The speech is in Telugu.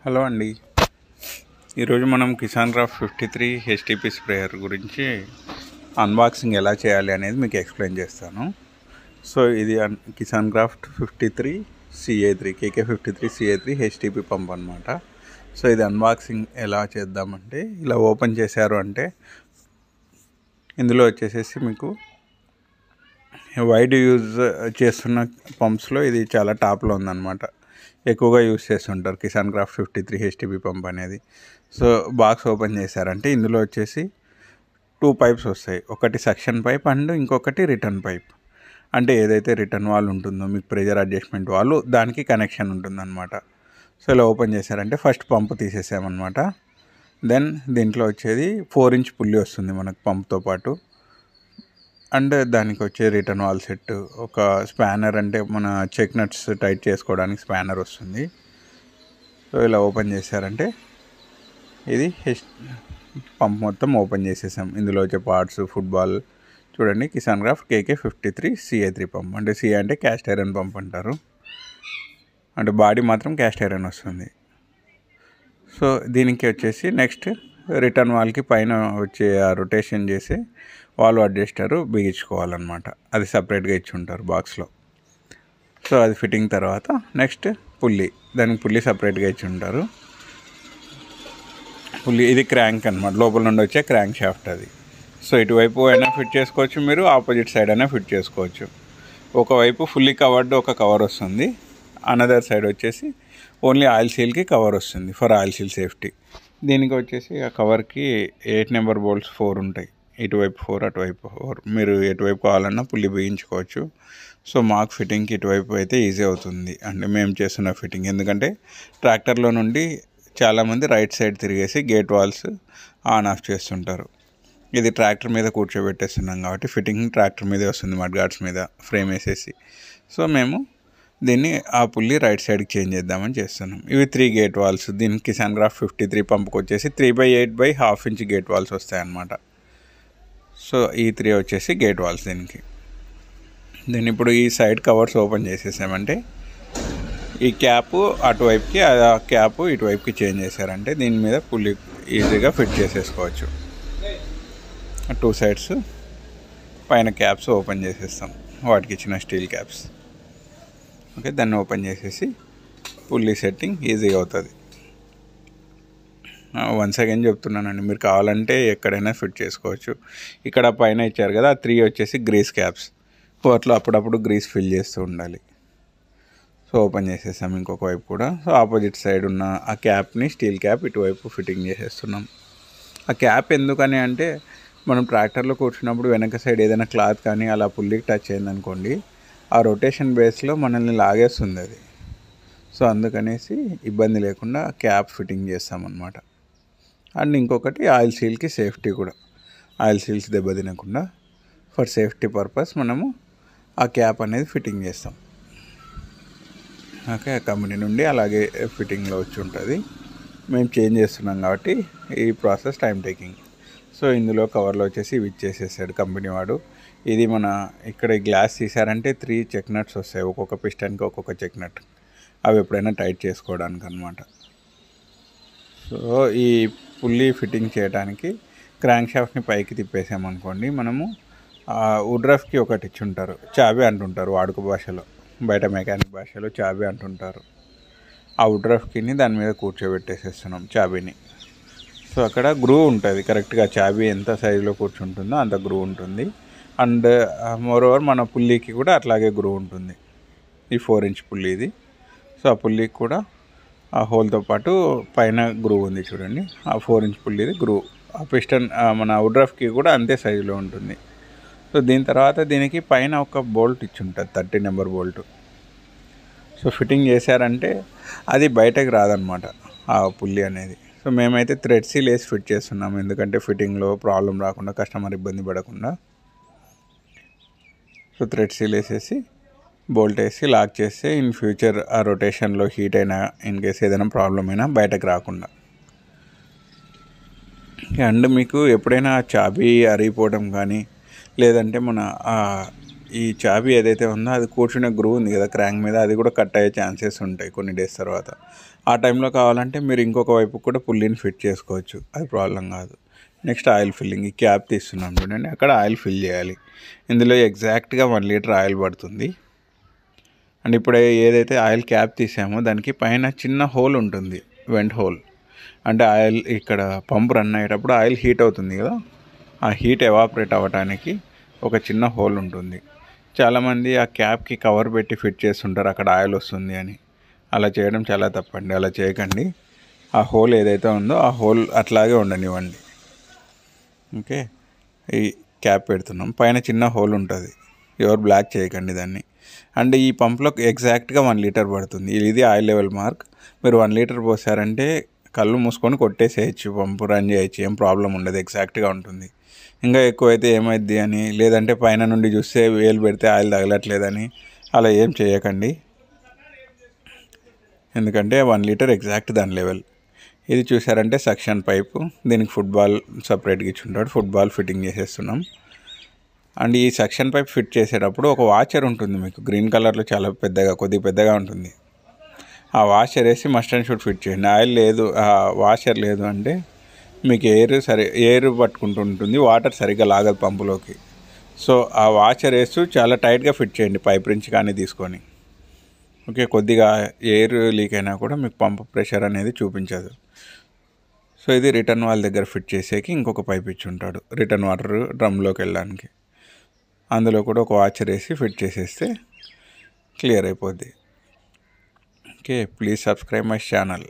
హలో అండి. ఈరోజు మనం కిసాన్ క్రాఫ్ట్ 53 హెచ్టిపి స్ప్రేయర్ గురించి అన్బాక్సింగ్ ఎలా చేయాలి అనేది మీకు ఎక్స్ప్లెయిన్ చేస్తాను. సో ఇది Kisan craft 53 CA3 KK53 CA3 HTTP pump అనమాట. సో ఇది అన్బాక్సింగ్ ఎలా చేద్దామంటే, ఇలా ఓపెన్ చేశారు అంటే ఇందులో వచ్చేసేసి మీకు వైడ్ యూజ్ చేస్తున్న పంప్స్లో ఇది చాలా టాప్లో ఉందన్నమాట. ఎక్కువగా యూజ్ చేస్తుంటారు కిసాన్ క్రాఫ్ట్ 53 హెచ్టిపి పంప్ అనేది. సో బాక్స్ ఓపెన్ చేశారంటే ఇందులో వచ్చేసి 2 పైప్స్ వస్తాయి. ఒకటి సక్షన్ పైప్ అండ్ ఇంకొకటి రిటర్న్ పైప్. అంటే ఏదైతే రిటర్న్ వాల్ ఉంటుందో మీకు ప్రెజర్ అడ్జస్ట్మెంట్ వాల్, దానికి కనెక్షన్ ఉంటుందన్నమాట. సో ఇలా ఓపెన్ చేశారంటే ఫస్ట్ పంప్ తీసేసామన్నమాట. దెన్ దీంట్లో వచ్చేది 4 ఇంచ్ పుల్లి వస్తుంది మనకు పంప్తో పాటు. అండ్ దానికి వచ్చే రిటర్న్ వాల్ సెట్, ఒక స్పానర్, అంటే మన చెక్ నట్స్ టైట్ చేసుకోవడానికి స్పానర్ వస్తుంది. సో ఇలా ఓపెన్ చేశారంటే ఇది పంప్ మొత్తం ఓపెన్ చేసేసాం. ఇందులో వచ్చే పార్ట్స్, ఫుట్బాల్ చూడండి, Kisan craft KK53 CA3 pump. అంటే CA అంటే క్యాస్ట్ ఐరన్ పంప్ అంటారు, అంటే బాడీ మాత్రం క్యాస్ట్ ఐరన్ వస్తుంది. సో దీనికి వచ్చేసి నెక్స్ట్ రిటర్న్ వాల్కి పైన వచ్చే రొటేషన్ చేసి వాల్వ్ అడ్జస్టరు బిగించుకోవాలన్నమాట. అది సపరేట్గా ఇచ్చి ఉంటారు బాక్స్లో. సో అది ఫిట్టింగ్ తర్వాత నెక్స్ట్ పుల్లి, దానికి పుల్లి సపరేట్గా ఇచ్చి ఉంటారు. పుల్లి ఇది క్రాంక్ అనమాట, లోపల నుండి వచ్చే క్రాంక్ షాఫ్ట్ అది. సో ఇటువైపు అయినా ఫిట్ చేసుకోవచ్చు, మీరు ఆపోజిట్ సైడ్ అయినా ఫిట్ చేసుకోవచ్చు. ఒకవైపు ఫుల్లీ కవర్డ్ ఒక కవర్ వస్తుంది, అనదర్ సైడ్ వచ్చేసి ఓన్లీ ఆయిల్ సీల్కి కవర్ వస్తుంది ఫర్ ఆయిల్ సీల్ సేఫ్టీ. దీనికి వచ్చేసి ఆ కవర్కి 8 నెంబర్ బోల్ట్స్ 4 ఉంటాయి. ఇటువైపు 4, అటువైపు 4. మీరు ఎటువైపు కావాలన్నా పుల్లి బిగించుకోవచ్చు. సో మాకు ఫిట్టింగ్కి ఇటువైపు అయితే ఈజీ అవుతుంది, అంటే మేము చేస్తున్న ఫిట్టింగ్. ఎందుకంటే ట్రాక్టర్లో నుండి చాలామంది రైట్ సైడ్ తిరిగేసి గేట్ వాల్స్ ఆన్ ఆఫ్ చేస్తుంటారు. ఇది ట్రాక్టర్ మీద కూర్చోబెట్టేస్తున్నాం కాబట్టి ఫిట్టింగ్ ట్రాక్టర్ మీదే వస్తుంది, మడ్ గార్డ్స్ మీద ఫ్రేమ్ వేసేసి. సో మేము దీన్ని ఆ పుల్లి రైట్ సైడ్కి చేంజ్ చేద్దామని చేస్తున్నాం. ఇవి 3 గేట్ వాల్స్. దీనికి కిసాన్ క్రాఫ్ట్ 53 పంప్కి వచ్చేసి 3/8/1/2 ఇంచ్ గేట్ వాల్స్ వస్తాయన్నమాట. సో ఈ 3 వచ్చేసి గేట్ వాల్స్ దీనికి. దీన్ని ఇప్పుడు ఈ సైడ్ కవర్స్ ఓపెన్ చేసేసామంటే ఈ క్యాప్ అటువైపుకి, ఆ క్యాప్ ఇటువైపుకి చేంజ్ చేశారంటే దీని మీద పుల్లి ఈజీగా ఫిట్ చేసేసుకోవచ్చు. 2 సైడ్స్ పైన క్యాప్స్ ఓపెన్ చేసేస్తాం, వాటికి ఇచ్చిన స్టీల్ క్యాప్స్. ఓకే, దాన్ని ఓపెన్ చేసేసి పుల్లి సెట్టింగ్ ఈజీగా అవుతుంది. వన్స్ అగైన్ చెప్తున్నానండి, మీరు కావాలంటే ఎక్కడైనా ఫిట్ చేసుకోవచ్చు. ఇక్కడ పైన ఇచ్చారు కదా, 3 వచ్చేసి గ్రీస్ క్యాప్స్. వాటిలో అప్పుడప్పుడు గ్రీస్ ఫిల్ చేస్తూ ఉండాలి. సో ఓపెన్ చేసేసాం ఇంకొక వైపు కూడా. సో ఆపోజిట్ సైడ్ ఉన్న ఆ క్యాప్ని, స్టీల్ క్యాప్ ఇటువైపు ఫిట్టింగ్ చేసేస్తున్నాం. ఆ క్యాప్ ఎందుకని అంటే, మనం ట్రాక్టర్లో కూర్చున్నప్పుడు వెనక సైడ్ ఏదైనా క్లాత్ కానీ అలా పుల్లికి టచ్ అయిందనుకోండి, ఆ రొటేషన్ బేస్లో మనల్ని లాగేస్తుంది అది. సో అందుకనేసి ఇబ్బంది లేకుండా క్యాప్ ఫిట్టింగ్ చేస్తామన్నమాట. అండ్ ఇంకొకటి ఆయిల్ సీల్కి సేఫ్టీ కూడా, ఆయిల్ సీల్స్ దెబ్బతినకుండా ఫర్ సేఫ్టీ పర్పస్ మనము ఆ క్యాప్ అనేది ఫిట్టింగ్ చేస్తాం. ఓకే, కంపెనీ నుండి అలాగే ఫిట్టింగ్లో వచ్చి ఉంటుంది. మేము చేంజ్ చేస్తున్నాం కాబట్టి ఈ ప్రాసెస్ టైం టేకింగ్. సో ఇందులో కవర్లో వచ్చేసి ఇవి ఇచ్చేసేసాడు కంపెనీ వాడు. ఇది మన ఇక్కడ గ్లాస్ తీసారంటే 3 చెక్ నట్స్ వస్తాయి, ఒక్కొక్క పిస్టన్కి ఒక్కొక్క చెక్ నట్. అవి ఎప్పుడైనా టైట్ చేసుకోవడానికి అనమాట. సో ఈ పుల్లి ఫిట్టింగ్ చేయడానికి క్రాంక్ షాఫ్ట్ని పైకి తిప్పేసామనుకోండి, మనము వుడ్ రఫ్కి ఒకటి ఇచ్చి ఉంటారు, చాబీ అంటుంటారు వాడుక భాషలో, బయట మెకానిక్ భాషలో చాబీ అంటుంటారు. ఆ వుడ్ రఫ్కిని దాని మీద కూర్చోబెట్టేసేస్తున్నాం చాబీని. సో అక్కడ గ్రూ ఉంటుంది, కరెక్ట్గా చాబీ ఎంత సైజులో కూర్చుంటుందో అంత గ్రూ ఉంటుంది. అండ్ మోరోవర్ మన పుల్లికి కూడా అట్లాగే గ్రూ ఉంటుంది. ఈ 4 ఇంచ్ పుల్లి ఇది. సో ఆ పుల్లికి కూడా ఆ హోల్తో పాటు పైన గ్రూ ఉంది చూడండి, ఆ 4 ఇంచ్ పుల్లిది గ్రూ. ఆ పిస్టన్ మన వుడ్ రఫ్కి కూడా అంతే సైజులో ఉంటుంది. సో దీని తర్వాత దీనికి పైన ఒక బోల్ట్ ఇచ్చి ఉంటుంది, 30 నెంబర్ బోల్ట్. సో ఫిట్టింగ్ చేశారంటే అది బయటకు రాదనమాట ఆ పుల్లి అనేది. సో మేమైతే థ్రెడ్ సీల్ వేసి ఫిట్ చేస్తున్నాం, ఎందుకంటే ఫిట్టింగ్లో ప్రాబ్లం రాకుండా, కస్టమర్ ఇబ్బంది పడకుండా. సో థ్రెడ్ సీల్ వేసేసి బోల్ట్ వేసి లాక్ చేస్తే ఇన్ ఫ్యూచర్ ఆ రొటేషన్లో హీట్ అయినా, ఇన్ కేస్ ఏదైనా ప్రాబ్లం అయినా బయటకు రాకుండా. అండ్ మీకు ఎప్పుడైనా చాబీ అరిగిపోవడం కానీ, లేదంటే మన ఈ చాబీ ఏదైతే ఉందో అది కూర్చునే గ్రూ ఉంది కదా క్రాంక్ మీద, అది కూడా కట్ అయ్యే ఛాన్సెస్ ఉంటాయి కొన్ని డేస్ తర్వాత. ఆ టైంలో కావాలంటే మీరు ఇంకొక వైపు కూడా పుల్లిని ఫిట్ చేసుకోవచ్చు, అది ప్రాబ్లం కాదు. Next oil filling. ఈ క్యాప్ తీస్తున్నాం చూడండి, అక్కడ ఆయిల్ ఫిల్ చేయాలి. ఇందులో ఎగ్జాక్ట్గా 1 లీటర్ ఆయిల్ పడుతుంది. అండ్ ఇప్పుడు ఏదైతే ఆయిల్ క్యాప్ తీసామో దానికి పైన చిన్న హోల్ ఉంటుంది, వెంట్ హోల్. అంటే ఆయిల్ ఇక్కడ పంప్ రన్ అయ్యేటప్పుడు ఆయిల్ హీట్ అవుతుంది కదా, ఆ హీట్ ఎవాపరేట్ అవ్వడానికి ఒక చిన్న హోల్ ఉంటుంది. చాలామంది ఆ క్యాప్కి కవర్ పెట్టి ఫిట్ చేస్తుంటారు అక్కడ ఆయిల్ వస్తుంది అని. అలా చేయడం చాలా తప్పండి, అలా చేయకండి. ఆ హోల్ ఏదైతే ఉందో ఆ హోల్ అట్లాగే ఉండనివ్వండి. ఓకే, ఈ క్యాప్ పెడుతున్నాం, పైన చిన్న హోల్ ఉంటుంది, ఎవరు బ్లాక్ చేయకండి దాన్ని. అండ్ ఈ పంప్లో ఎగ్జాక్ట్గా 1 లీటర్ పడుతుంది. ఇది ఆయిల్ లెవెల్ మార్క్. మీరు 1 లీటర్ పోసారంటే కళ్ళు మూసుకొని కొట్టేసేయచ్చు, పంపు రన్ చేయొచ్చు, ఏం ప్రాబ్లం ఉండదు, ఎగ్జాక్ట్గా ఉంటుంది. ఇంకా ఎక్కువైతే ఏమైద్ది అని, లేదంటే పైన నుండి చూస్తే వేలు పెడితే ఆయిల్ తగలట్లేదని అలా ఏం చేయకండి. ఎందుకంటే 1 లీటర్ ఎగ్జాక్ట్ దాని లెవెల్. ఇది చూసారంటే సక్షన్ పైపు, దీనికి ఫుట్బాల్ సపరేట్గా ఇచ్చుంటాడు, ఫుట్బాల్ ఫిట్టింగ్ చేసేస్తున్నాం. అండ్ ఈ సక్షన్ పైప్ ఫిట్ చేసేటప్పుడు ఒక వాచర్ ఉంటుంది మీకు, గ్రీన్ కలర్లో చాలా కొద్దిగా పెద్దగా ఉంటుంది. ఆ వాషర్ వేసి మస్ట్ అండ్ షుడ్ ఫిట్ చేయండి. ఆయిల్ లేదు, ఆ వాషర్ లేదు అంటే మీకు ఎయిర్ పట్టుకుంటుంటుంది, వాటర్ సరిగ్గా లాగదు పంపులోకి. సో ఆ వాషర్ వేస్తూ చాలా టైట్గా ఫిట్ చేయండి, పైప్ రించి కానీ తీసుకొని. ఓకే, కొద్దిగా ఎయిర్ లీక్ అయినా కూడా మీకు పంప్ ప్రెషర్ అనేది చూపించదు. సో ఇది రిటర్న్ వాల్ దగ్గర ఫిట్ చేసేకి ఇంకొక పైప్ ఇచ్చి ఉంటాడు, రిటర్న్ వాటర్ డ్రమ్లోకి వెళ్ళడానికి. అందులో కూడా ఒక వాచర్ వేసి ఫిట్ చేసేస్తే క్లియర్ అయిపోద్ది. Okay, please subscribe my channel.